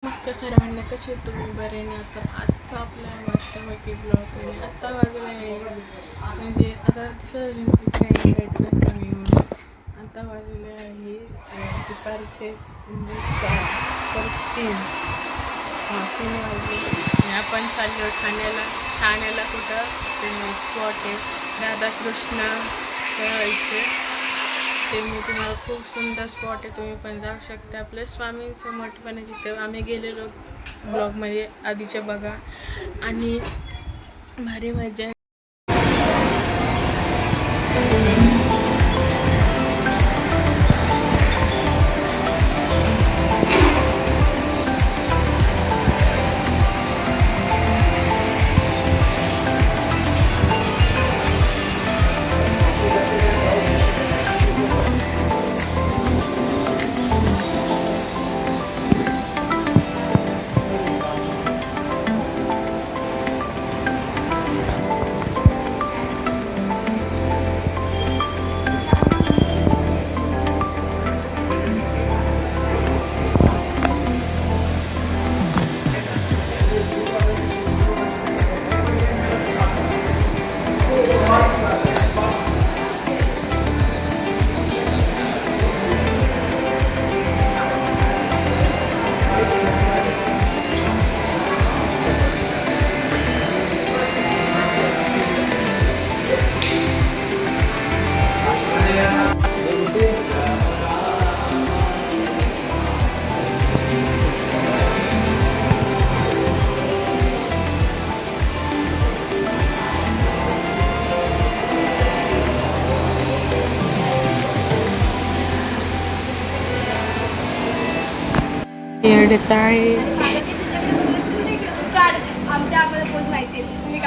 नमस्कार सर्वांना, कसे तुम्ही बरे ना? तर आजचा आपला मस्तपैकी ब्लॉग आणि आत्ता वाजला आहे म्हणजे आता काही भेट नसतं मी म्हणून आता वाजले आहे दुपारचे म्हणजे 3 वाजले आणि आपण चाललो ठाण्याला कुठं ते स्पॉट आहे राधाकृष्ण इथे ते मी तुम्हाला खूप सुंदर स्पॉट आहे, तुम्ही पण जाऊ शकता. प्लस स्वामींचं मठ पण आहे तिथं आम्ही गेलेलो ब्लॉगमध्ये आधीच्या बघा आणि भारी मजा. येड्याचा आहे आम्हाला पोच माहिती तुम्ही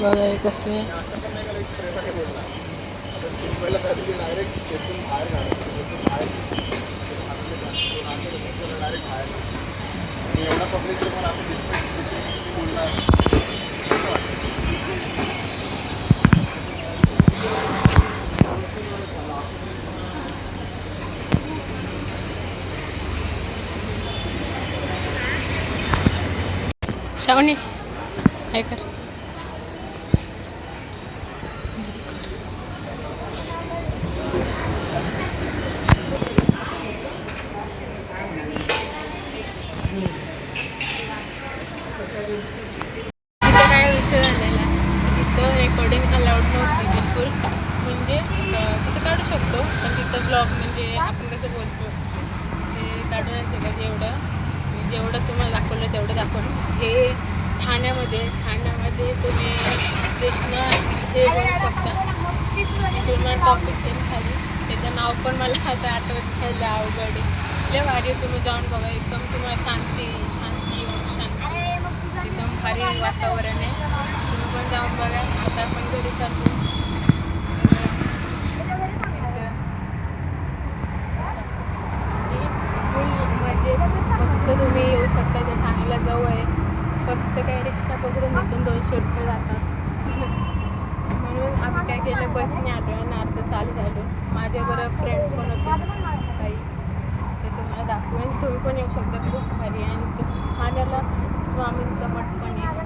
बघा कसं आहे. शावणी काय कर तिथं काय विषय झालेला तिथं रेकॉर्डिंग अलाउड नव्हती बिलकुल म्हणजे तिथं काढू शकतो पण तिथं ब्लॉग म्हणजे आपण कसं बोलतो ते काढू नाही शकत जेवढं तुम्हाला दाखवलं तेवढं दाखवलं. हे ठाण्यामध्ये तुम्ही कृष्ण हे बोलू शकता तुम्हाला टॉपिक देईल खाली त्याचं नाव पण मला आता आठवत घ्यायला अवघड आहे. लय भारी तुम्ही जाऊन बघा एकदम तुम्हाला शांती एकदम भारी वातावरण आहे. तुम्ही पण जाऊन बघा. आता आपण घरी चाललो फुल म्हणजे मस्त तुम्ही येऊ शकता. ते ठाण्याला जवळ आहे फक्त काही रिक्षा पकडून इथून 200 रुपये जातात म्हणून आम्ही काय केलं बसने आलो आणि अर्ध चालू झालो. माझ्याबरोबर फ्रेंड्स पण होते काही ते तुम्हाला दाखवेन. तुम्ही पण येऊ शकता खूप भारी आणि ठाण्याला स्वामींचं मठ पण आहे